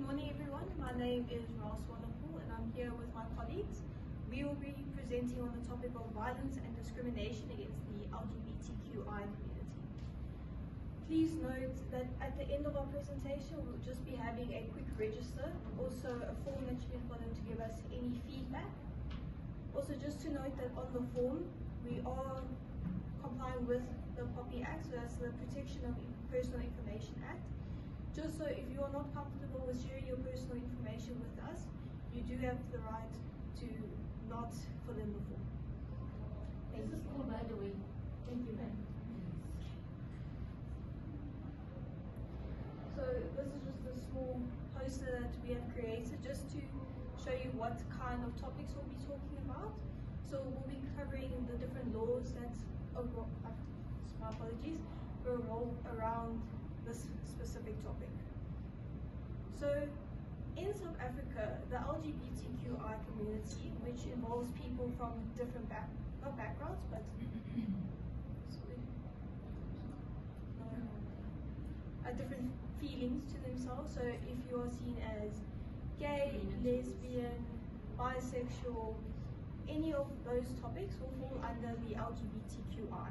morning everyone, my name is Ross Wonderful and I'm here with my colleagues. We will be presenting on the topic of violence and discrimination against the LGBTQI community. Please note that at the end of our presentation we'll just be having a quick register, also a form that you can fill in to give us any feedback. Also just to note that on the form we are complying with the POPI Act, so that's the Protection of Personal Information Act. Just so if you are not comfortable with sharing your personal information with us, you do have the right to not fill in the form. This is cool, by the way. Thank you, ma'am. So this is just a small poster that we have created just to show you what kind of topics we'll be talking about. So we'll be covering the different laws that my apologies, revolve around this specific topic. So in South Africa, the LGBTQI community, which involves people from different not backgrounds, but different feelings to themselves. So if you are seen as gay, lesbian, bisexual, any of those topics will fall under the LGBTQI.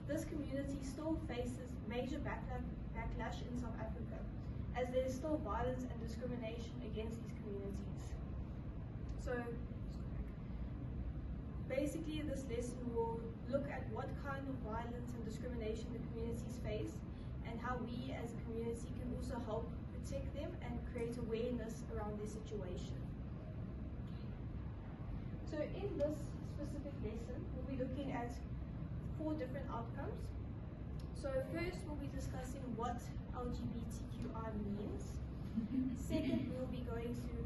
This community still faces major backlash in South Africa, as there is still violence and discrimination against these communities. So basically this lesson will look at what kind of violence and discrimination the communities face and how we as a community can also help protect them and create awareness around their situation. So in this specific lesson, we'll be looking at 4 different outcomes. So first we'll be discussing what LGBTQI means. Second, we'll be going through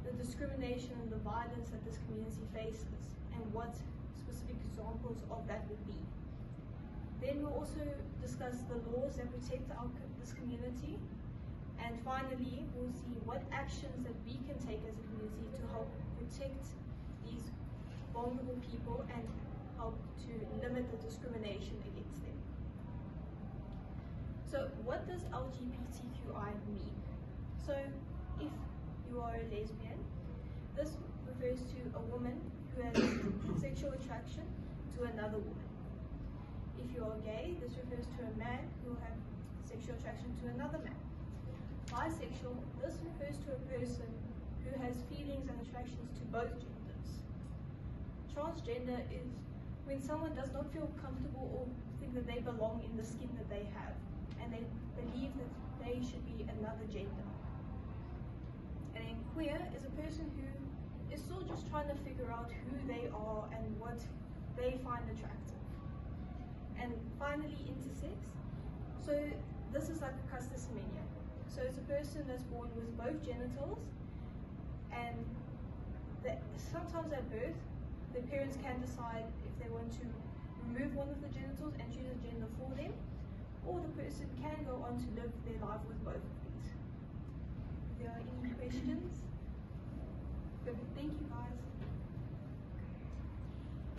the discrimination and the violence that this community faces and what specific examples of that would be. Then we'll also discuss the laws that protect this community. And finally, we'll see what actions that we can take as a community to help protect these vulnerable people and help to limit the discrimination against them. So what does LGBTQI mean? So if you are a lesbian, this refers to a woman who has sexual attraction to another woman. If you are gay, this refers to a man who will have sexual attraction to another man. Bisexual, this refers to a person who has feelings and attractions to both genders. Transgender is when someone does not feel comfortable or think that they belong in the skin that they have, and they believe that they should be another gender. And then queer is a person who is still just trying to figure out who they are and what they find attractive. And finally, intersex. So this is like a custos semenia. So it's a person that's born with both genitals, and sometimes at birth, the parents can decide if they want to remove one of the genitals and choose a gender for them, or the person can go on to live their life with both of these. If there are any questions? Perfect. Thank you, guys.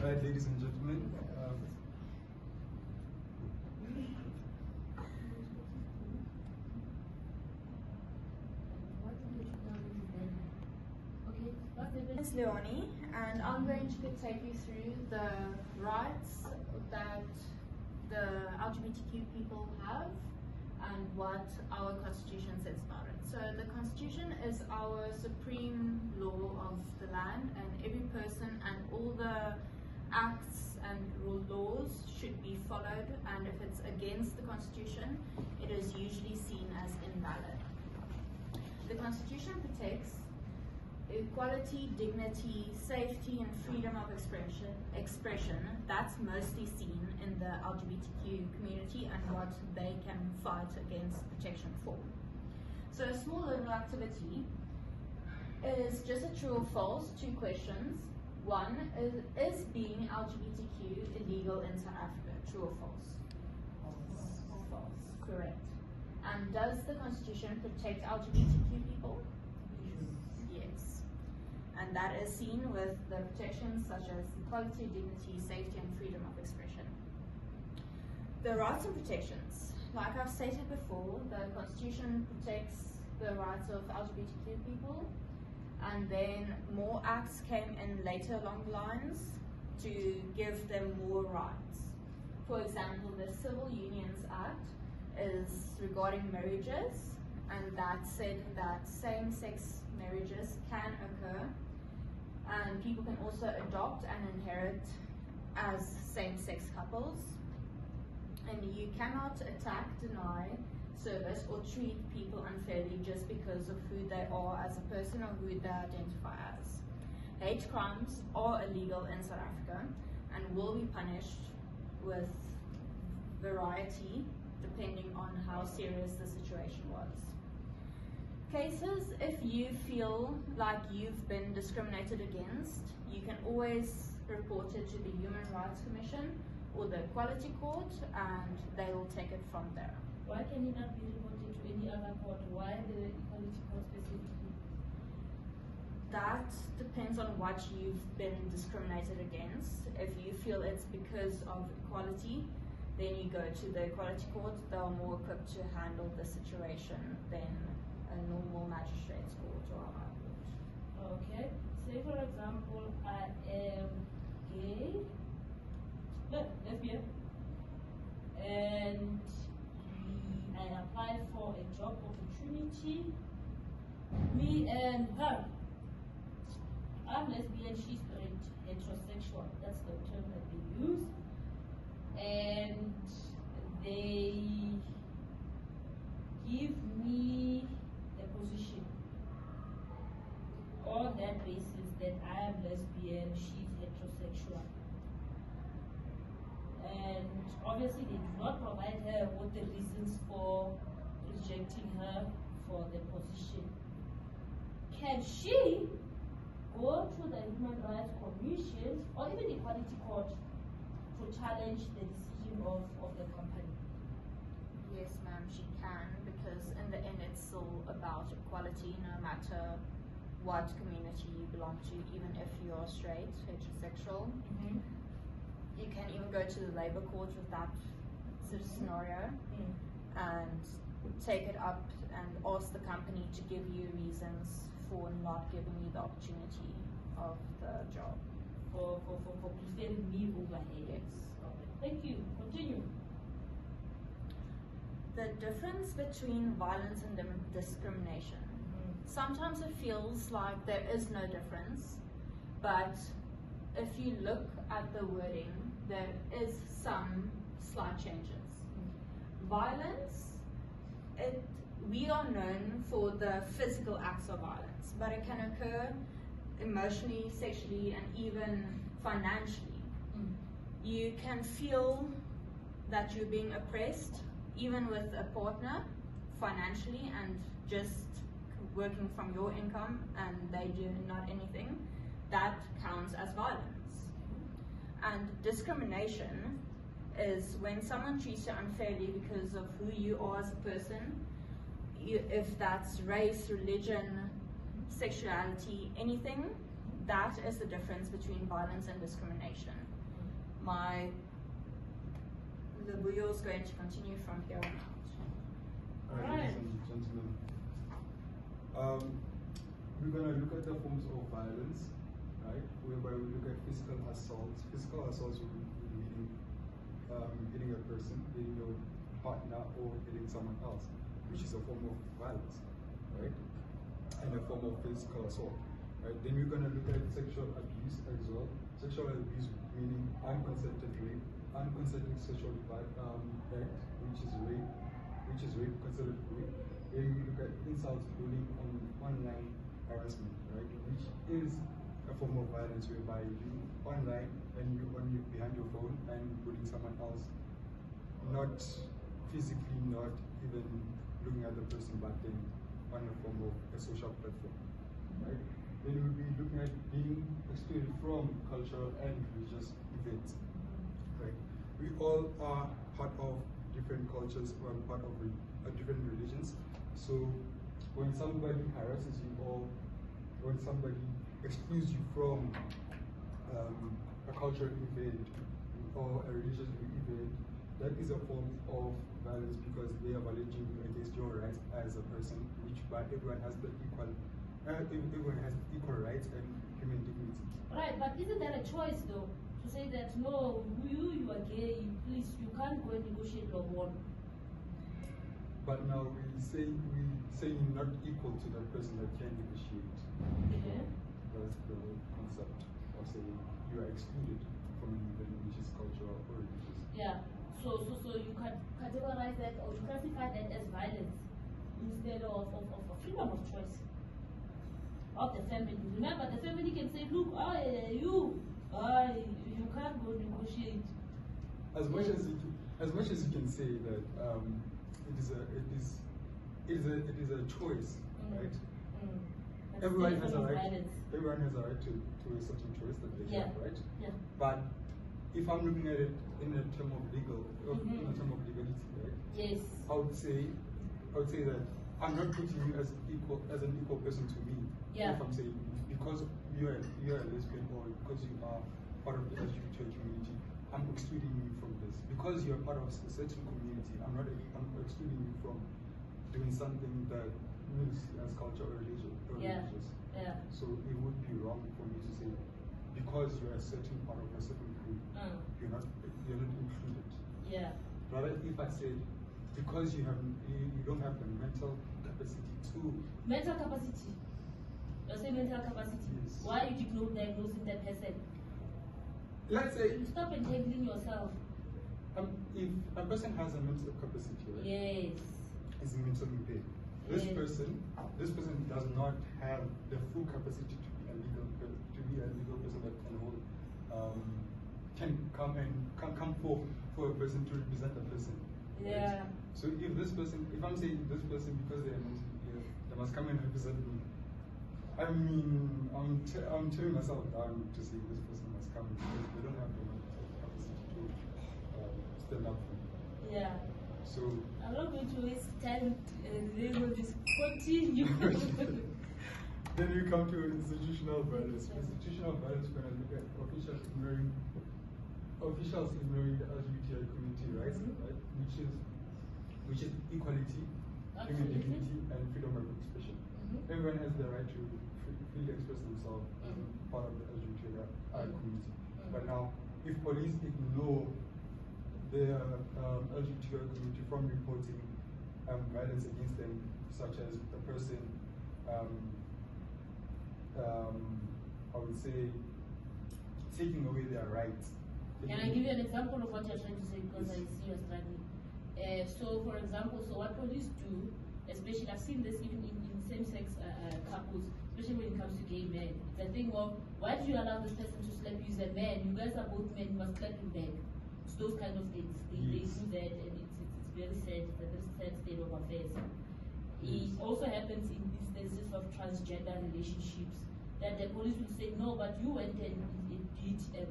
Alright, ladies and gentlemen. It's Leonie, and I'm going to take you through the rights that the LGBTQ people have and what our constitution says about it. So the constitution is our supreme law of the land, and every person and all the acts and laws should be followed, and if it's against the constitution, it is usually seen as invalid. The constitution protects equality, dignity, safety, and freedom of expression. That's mostly seen in the LGBTQ community and what they can fight against protection for. So a small little activity is just a true or false, 2 questions. 1 is being LGBTQ illegal in South Africa? True or false? False. Correct. And does the constitution protect LGBTQ people? Yes. And that is seen with the protections such as equality, dignity, safety, and freedom of expression. The rights and protections. Like I've stated before, the Constitution protects the rights of LGBTQ people, and then more acts came in later along the lines to give them more rights. For example, the Civil Unions Act is regarding marriages, and that said that same-sex marriages can occur, and people can also adopt and inherit as same-sex couples. And you cannot attack, deny service, or treat people unfairly just because of who they are as a person or who they identify as. Hate crimes are illegal in South Africa and will be punished with variety depending on how serious the situation was. Cases, if you feel like you've been discriminated against, you can always report it to the Human Rights Commission or the Equality Court, and they will take it from there. Why can it not be reported to any other court? Why the Equality Court specifically? That depends on what you've been discriminated against. If you feel it's because of equality, then you go to the Equality Court. They are more equipped to handle the situation than a normal magistrate's court or a high court. Okay. Say for example, I am gay, lesbian, and I apply for a job opportunity. Me and her. I'm lesbian, she's straight, heterosexual. That's the term that they use. And they give me a position on that basis that I am lesbian, she's heterosexual. And obviously they do not provide her with the reasons for rejecting her for the position. Can she go to the Human Rights Commission or even the Equality Court to challenge the decision of the company? Yes, ma'am, she can, because in the end it's still about equality no matter what community you belong to, even if you're straight, heterosexual. You can even go to the labor court with that sort of scenario and take it up and ask the company to give you reasons for not giving you the opportunity of the job. For preferring me over her. Yes. Okay. Thank you. Continue. The difference between violence and discrimination. Sometimes it feels like there is no difference, but if you look at the wording, there is some slight changes. Violence, we are known for the physical acts of violence, but it can occur emotionally, sexually, and even financially. You can feel that you're being oppressed, even with a partner, financially, and just working from your income and they do not anything. That counts as violence. And discrimination is when someone treats you unfairly because of who you are as a person, if that's race, religion, sexuality, anything, that is the difference between violence and discrimination. The wheel is going to continue from here on out. Alright, ladies and gentlemen. We're going to look at the forms of violence, right? Whereby we look at physical assaults. Physical assaults will be hitting a person, hitting your partner, or hitting someone else, which is a form of violence, right? And a form of physical assault, right? Then we're going to look at sexual abuse as well. Sexual abuse meaning unconsented rape, unconsented sexual act, which is rape, considered rape. Then we look at insults, bullying, and online harassment, right? Which is a form of violence whereby you online and you behind your phone and bullying someone else, not physically, not even looking at the person, but then on a form of a social platform, right? Then we'll be looking at being excluded from cultural and religious events, right? We all are part of different cultures or part of different religions. So when somebody harasses you or when somebody excludes you from a cultural event or a religious event, that is a form of violence because they are violating against your rights as a person, which by everyone has the equal, everyone has equal rights and human dignity. Right, but isn't that a choice though? To say that no, you are gay, please, you can't go and negotiate your war. But now we say you're not equal to that person that can negotiate. Yeah. That's the concept of saying you are excluded from an event which is cultural or religious. Yeah. So you can categorize that or you classify that as violence instead of freedom of choice of the family. Remember, the family can say, look, you can't go negotiate. As much as you can say that it is a choice, right? Everyone has a right. Everyone has a right to a certain choice that they have, right? Yeah. But if I'm looking at it in a term of in a term of legality, right? Yes. I would say that I'm not putting you as an equal person to me. Yeah. If I'm saying because you are a lesbian or because you are part of the LGBT community, I'm excluding you from this. Because you're part of a certain community, I'm excluding you from doing something that means as culture or religion or Yeah. religious. Yeah. So it would be wrong for me to say because you're a certain part of a certain group, you're not included. Yeah. Rather, if I said because you don't have the mental capacity to Mental capacity. You say mental capacity. Yes. Why are you diagnosing that person? let's say Stop entangling yourself. if a person has a mental capacity, right? Yes. Is mentally impaired. This Yes. person does not have the full capacity to be a legal person that can hold can come for a person to represent a person. right? Yeah. So if I'm saying this person because they are mentally ill, they must come and represent me. I mean, I'm tearing myself down to say this person must come because they don't have the mental capacity to stand up for me. Yeah. So I'm not going to waste time. They will just continue. then we come to institutional violence. Institutional violence when I look at officials ignoring the LGBTI community rights, right? Which is equality, human Absolutely. dignity, and freedom of expression. Everyone has the right to freely express themselves as part of the LGBTI community. But now, if police ignore the LGBTI community from reporting violence against them, such as a person, I would say, taking away their rights. Can I give you an example of what you're trying to say because I see you're struggling? So, for example, what police do, especially I've seen this even in same-sex couples, especially when it comes to gay men. It's a thing of why do you allow this person to slap you as a man? You guys are both men, you must clap him back. It's those kind of things. They do that, and it's very sad. It's a very sad state of affairs. It also happens in instances of transgender relationships that the police will say, no, but you went and did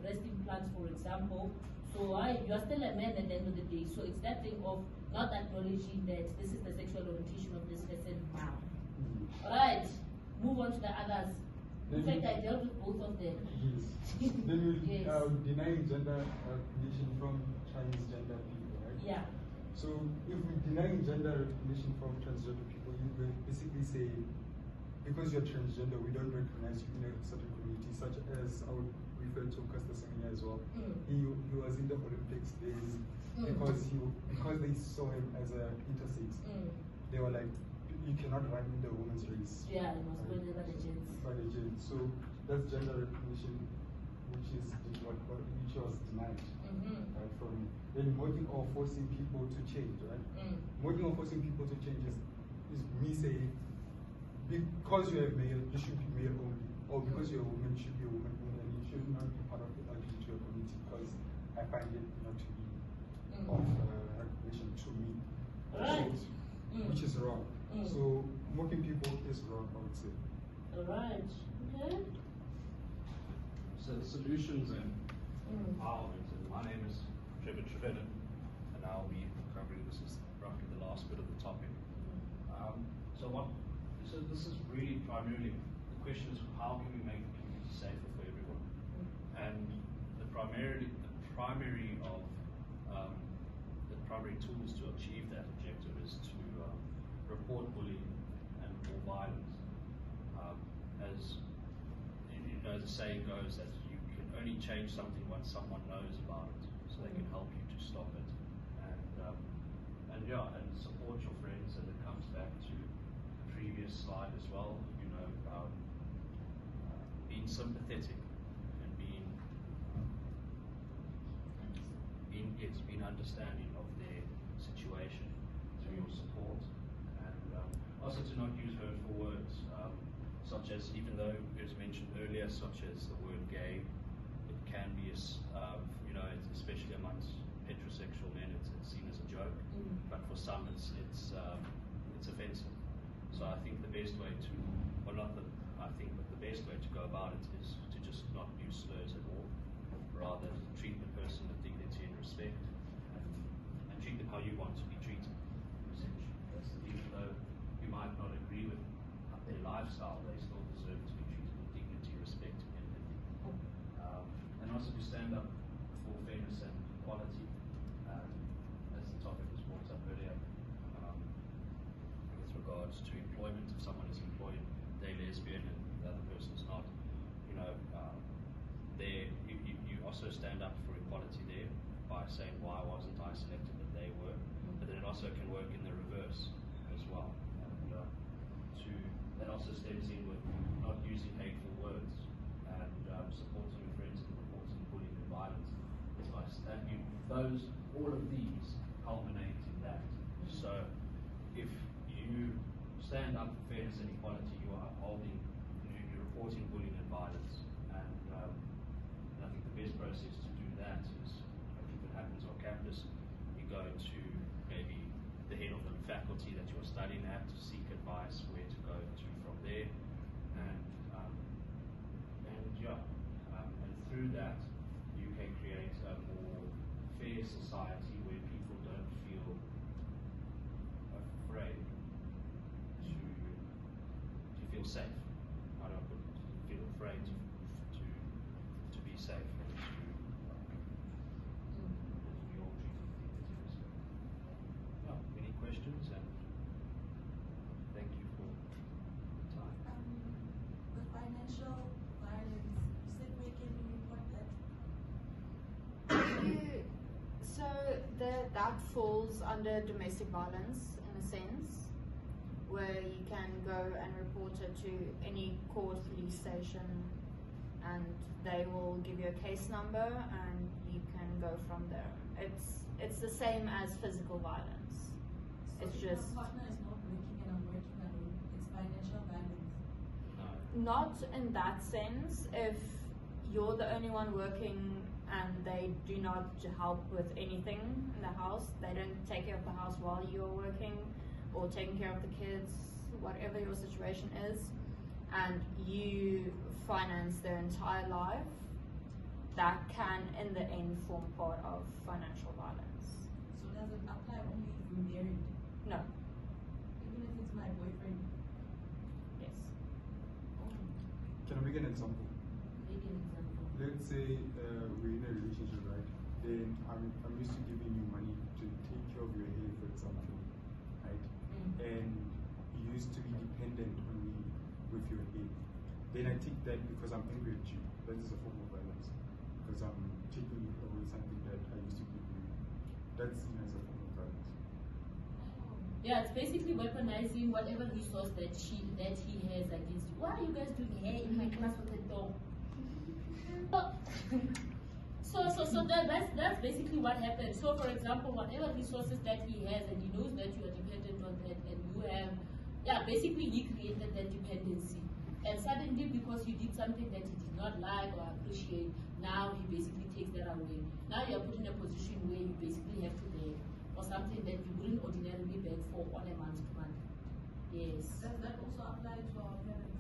breast implants, for example. So you are still a man at the end of the day. So it's that thing of not acknowledging that this is the sexual orientation of this person now. Alright, move on to the others. In fact, I dealt with both of them. Yes. Then you Yes. deny gender recognition from transgender people, right? Yeah. So if we deny gender recognition from transgender people, you will basically say, because you're transgender, we don't recognize you in a certain community, such as I would refer to Caster Semenya as well. He was in the Olympics days because they saw him as an intersex. They were like, you cannot run in the women's race. Yeah, it must go by the gents. By the gender. So that's gender recognition, which was denied. Right, from then molding or forcing people to change, right? Molding or forcing people to change is me saying because you're a male, you should be male only, or because you're a woman, you should be a woman only, and you should not be part of the LGBTQ community because I find it not to be of recognition to me, Right. which is wrong. So mocking people is wrong, I would say. Alright. Okay. So the solutions and empowerment. And my name is Trevor Trevelyan, and I'll be covering this is roughly the last bit of the topic. So this is really primarily the question is how can we make the community safer for everyone? And the primary of primary tools to achieve that objective is to report bullying and or violence. As you know, the saying goes that you can only change something once someone knows about it, so they can help you to stop it. And support your friends. And it comes back to the previous slide as well. You know, being sympathetic and being understanding of their situation through your support, and also to not use hurtful words, such as, even though it was mentioned earlier, such as the word gay. It can be, you know, especially amongst heterosexual men, it's seen as a joke, but for some it's offensive. So I think the best way to, well, not the, I think, but the best way to go about it is to just not use slurs at all, rather treat the person with dignity and respect, and treat them how you want to be treated, essentially. Even though you might not agree with their lifestyle, they still deserve to be treated with dignity, respect, and empathy. And also to stand up for fairness and equality, as the topic was brought up earlier, with regards to employment. If someone is employed, they're lesbian and the other person is not, you know, you also stand up for equality there by saying, why wasn't I selected, but they were. But then it also can work in the reverse as well. And that also stems in with not using hateful words and supporting your friends and reporting bullying and violence. It's nice. And all of these culminate in that. So if you stand up for fairness and equality, you are upholding, you're reporting bullying and violence. And I think the best process to do that is, if it happens on campus, you go to maybe the head of the faculty that you're studying at to seek advice where to go to from there, and through that you can create a more fair society where people don't feel afraid to feel safe. I don't feel afraid to be safe and to be all treated with dignity and respect. Yeah, any questions? And thank you for the time. The financial violence, you said where can we report that? So that falls under domestic violence in a sense, where you can go and report it to any court, police station, and they will give you a case number and you can go from there. It's the same as physical violence. So It's if just my partner is not working and I'm working alone, it's financial violence. No. not in that sense. If you're the only one working and they do not help with anything in the house, they don't take care of the house while you're working or taking care of the kids, whatever your situation is, and you finance their entire life, that can in the end form part of financial violence. So does it apply only if we're married? No. Even if it's my boyfriend? Yes. Can I make an example? Maybe an example. Let's say we're in a relationship, right? Then I'm used to giving you money to take care of your hair, for example, right? And you used to be dependent on me with your hair. Then I take that because I'm angry at you. That is a form of violence. Because I'm taking away something that I used to give you. That's seen as a form of violence. Yeah, it's basically weaponizing whatever resource that he has against you. Why are you guys doing hair in my class with a dog? So that's basically what happens. So for example, whatever resources that he has, and he knows that you are dependent on that, and you have, basically he created that dependency. And suddenly, because you did something that he did not like or appreciate, now he basically takes that away. Now you are put in a position where you basically have to beg for something that you wouldn't ordinarily beg for on a month to month. Yes. Does that also apply to our parents?